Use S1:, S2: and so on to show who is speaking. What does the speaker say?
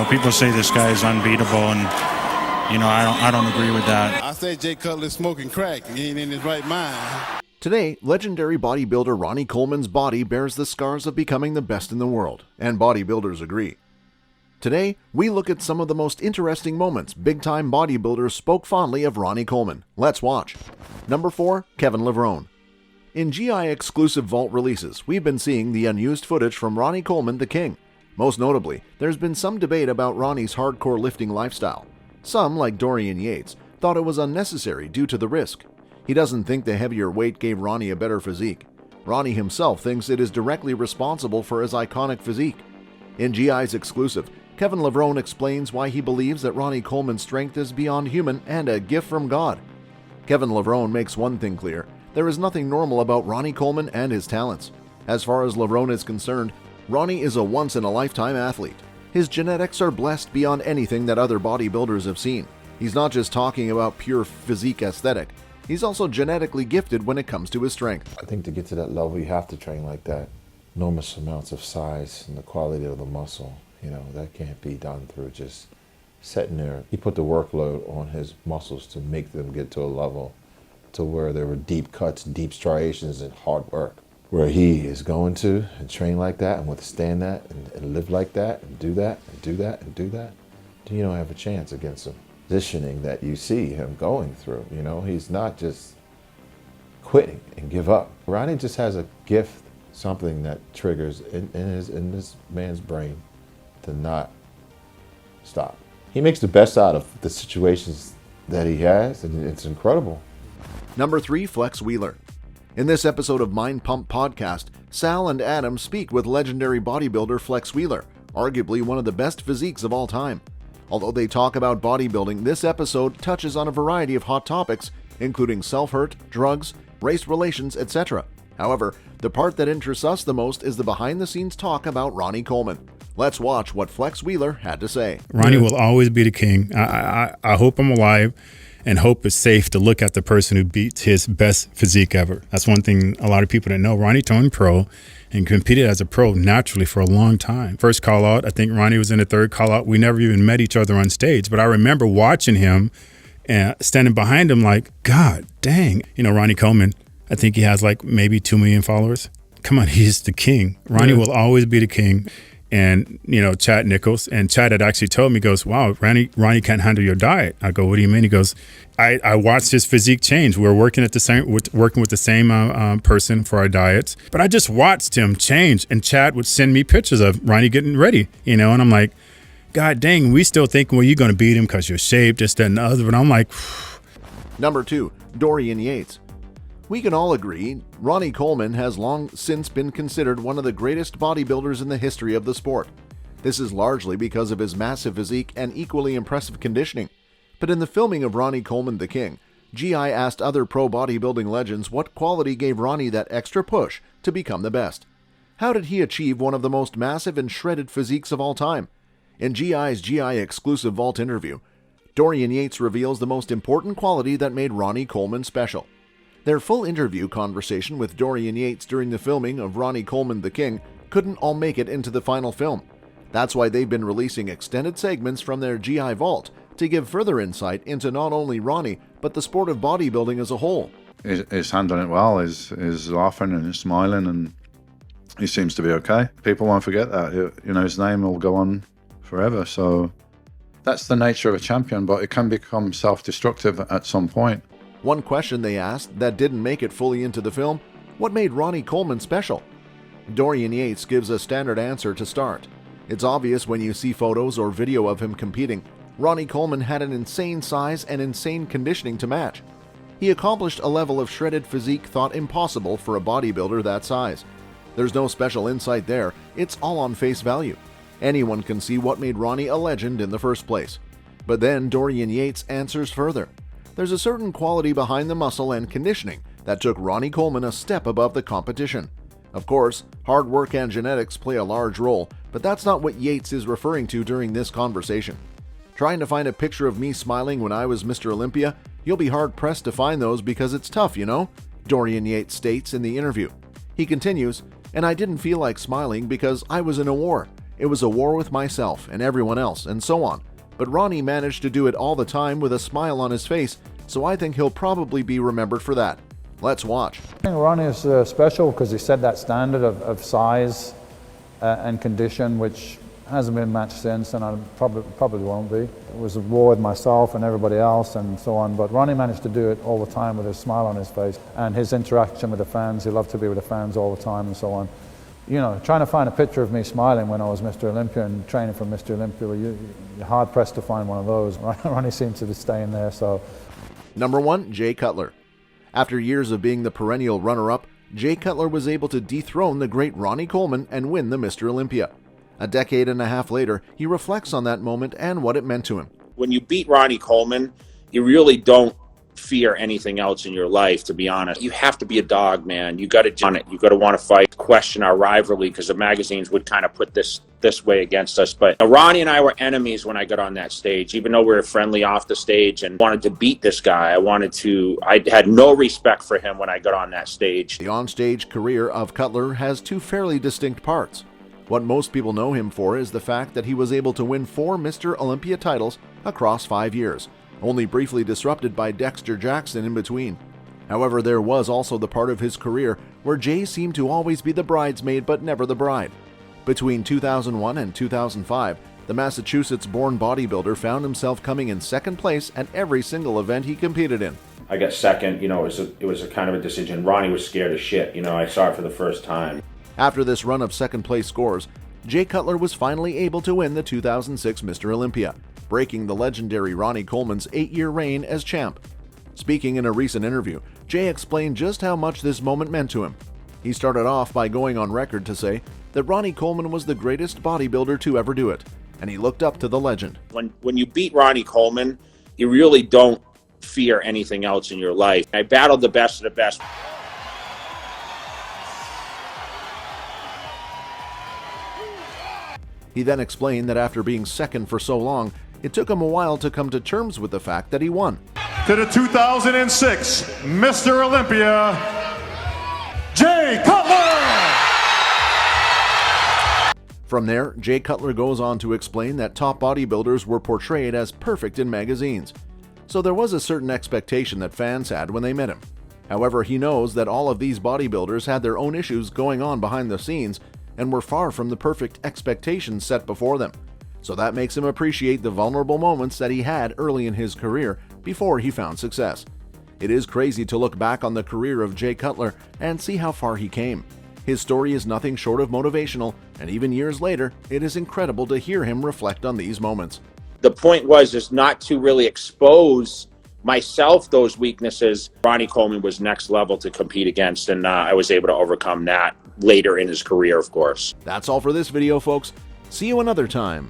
S1: People say this guy is unbeatable, and I don't agree with that.
S2: I say Jay Cutler smoking crack. He ain't in his right mind.
S3: Today, legendary bodybuilder Ronnie Coleman's body bears the scars of becoming the best in the world, and bodybuilders agree. Today, we look at some of the most interesting moments big-time bodybuilders spoke fondly of Ronnie Coleman. Let's watch. Number 4. Kevin Levrone. In GI exclusive vault releases, we've been seeing the unused footage from Ronnie Coleman the King. Most notably, there's been some debate about Ronnie's hardcore lifting lifestyle. Some, like Dorian Yates, thought it was unnecessary due to the risk. He doesn't think the heavier weight gave Ronnie a better physique. Ronnie himself thinks it is directly responsible for his iconic physique. In GI's exclusive, Kevin Levrone explains why he believes that Ronnie Coleman's strength is beyond human and a gift from God. Kevin Levrone makes one thing clear: there is nothing normal about Ronnie Coleman and his talents. As far as Levrone is concerned, Ronnie is a once-in-a-lifetime athlete. His genetics are blessed beyond anything that other bodybuilders have seen. He's not just talking about pure physique aesthetic. He's also genetically gifted when it comes to his strength.
S4: I think to get to that level, you have to train like that. Enormous amounts of size and the quality of the muscle. That can't be done through just sitting there. He put the workload on his muscles to make them get to a level to where there were deep cuts, deep striations, and hard work. Where he is going to and train like that and withstand that and live like that and do that and do that and do that, you don't have a chance against him. Positioning that you see him going through, he's not just quitting and give up. Ronnie just has a gift, something that triggers in this man's brain to not stop. He makes the best out of the situations that he has, and it's incredible.
S3: Number 3. Flex Wheeler. In this episode of Mind Pump Podcast, Sal and Adam speak with legendary bodybuilder Flex Wheeler, arguably one of the best physiques of all time. Although they talk about bodybuilding, this episode touches on a variety of hot topics, including self-hurt, drugs, race relations, etc. However, the part that interests us the most is the behind-the-scenes talk about Ronnie Coleman. Let's watch what Flex Wheeler had to say.
S5: Ronnie will always be the king. I hope I'm alive and hope it's safe to look at the person who beats his best physique ever. That's one thing a lot of people don't know. Ronnie turned pro and competed as a pro naturally for a long time. First call out, I think Ronnie was in the third call out. We never even met each other on stage, but I remember watching him and standing behind him like, God dang. Ronnie Coleman, I think he has like maybe 2 million followers. Come on, he's the king. Ronnie will always be the king. And, Chad Nichols, and Chad had actually told me, he goes, wow, Ronnie can't handle your diet. I go, what do you mean? He goes, I watched his physique change. We're working with the same person for our diets, but I just watched him change. And Chad would send me pictures of Ronnie getting ready, and I'm like, God dang, we still thinking, well, you're going to beat him because you're shaped, this, that, and the other. But I'm like,
S3: Number 2. Dorian Yates. We can all agree, Ronnie Coleman has long since been considered one of the greatest bodybuilders in the history of the sport. This is largely because of his massive physique and equally impressive conditioning. But in the filming of Ronnie Coleman the King, GI asked other pro bodybuilding legends what quality gave Ronnie that extra push to become the best. How did he achieve one of the most massive and shredded physiques of all time? In GI's GI exclusive vault interview, Dorian Yates reveals the most important quality that made Ronnie Coleman special. Their full interview conversation with Dorian Yates during the filming of Ronnie Coleman the King couldn't all make it into the final film. That's why they've been releasing extended segments from their GI vault to give further insight into not only Ronnie, but the sport of bodybuilding as a whole.
S6: He's handling it well, he's laughing and he's smiling, and he seems to be okay. People won't forget that. His name will go on forever. So that's the nature of a champion, but it can become self-destructive at some point.
S3: One question they asked that didn't make it fully into the film: what made Ronnie Coleman special? Dorian Yates gives a standard answer to start. It's obvious when you see photos or video of him competing. Ronnie Coleman had an insane size and insane conditioning to match. He accomplished a level of shredded physique thought impossible for a bodybuilder that size. There's no special insight there, it's all on face value. Anyone can see what made Ronnie a legend in the first place. But then Dorian Yates answers further. There's a certain quality behind the muscle and conditioning that took Ronnie Coleman a step above the competition. Of course, hard work and genetics play a large role, but that's not what Yates is referring to during this conversation. Trying to find a picture of me smiling when I was Mr. Olympia? You'll be hard-pressed to find those because it's tough, Dorian Yates states in the interview. He continues, and I didn't feel like smiling because I was in a war. It was a war with myself and everyone else, and so on. But Ronnie managed to do it all the time with a smile on his face, so I think he'll probably be remembered for that. Let's watch.
S7: I think Ronnie is special because he set that standard of size and condition, which hasn't been matched since, and I probably won't be. It was a war with myself and everybody else and so on, but Ronnie managed to do it all the time with a smile on his face, and his interaction with the fans. He loved to be with the fans all the time and so on. You know, trying to find a picture of me smiling when I was Mr. Olympia and training for Mr. Olympia, you're hard pressed to find one of those. Ronnie seems to be staying there. So,
S3: Number 1, Jay Cutler. After years of being the perennial runner-up, Jay Cutler was able to dethrone the great Ronnie Coleman and win the Mr. Olympia. A decade and a half later, he reflects on that moment and what it meant to him.
S8: When you beat Ronnie Coleman, you really don't fear anything else in your life, to be honest. You have to be a dog, man. You got to do it. You got to want to fight, question our rivalry, because the magazines would kind of put this way against us. But Ronnie and I were enemies when I got on that stage, even though we were friendly off the stage and wanted to beat this guy. I had no respect for him when I got on that stage.
S3: The onstage career of Cutler has two fairly distinct parts. What most people know him for is the fact that he was able to win 4 Mr. Olympia titles across 5 years, only briefly disrupted by Dexter Jackson in between. However, there was also the part of his career where Jay seemed to always be the bridesmaid but never the bride. Between 2001 and 2005, the Massachusetts-born bodybuilder found himself coming in second place at every single event he competed in.
S8: I got second. You know, it was a kind of a decision. Ronnie was scared as shit. You know, I saw it for the first time.
S3: After this run of second-place scores, Jay Cutler was finally able to win the 2006 Mr. Olympia, breaking the legendary Ronnie Coleman's 8-year reign as champ. Speaking in a recent interview, Jay explained just how much this moment meant to him. He started off by going on record to say that Ronnie Coleman was the greatest bodybuilder to ever do it, and he looked up to the legend.
S8: When you beat Ronnie Coleman, you really don't fear anything else in your life. I battled the best of the best.
S3: He then explained that after being second for so long, it took him a while to come to terms with the fact that he won.
S9: To the 2006 Mr. Olympia, Jay Cutler!
S3: From there, Jay Cutler goes on to explain that top bodybuilders were portrayed as perfect in magazines, so there was a certain expectation that fans had when they met him. However, he knows that all of these bodybuilders had their own issues going on behind the scenes and were far from the perfect expectations set before them. So that makes him appreciate the vulnerable moments that he had early in his career before he found success. It is crazy to look back on the career of Jay Cutler and see how far he came. His story is nothing short of motivational, and even years later, it is incredible to hear him reflect on these moments.
S8: The point was not to really expose myself those weaknesses. Ronnie Coleman was next level to compete against, and I was able to overcome that later in his career, of course.
S3: That's all for this video, folks. See you another time.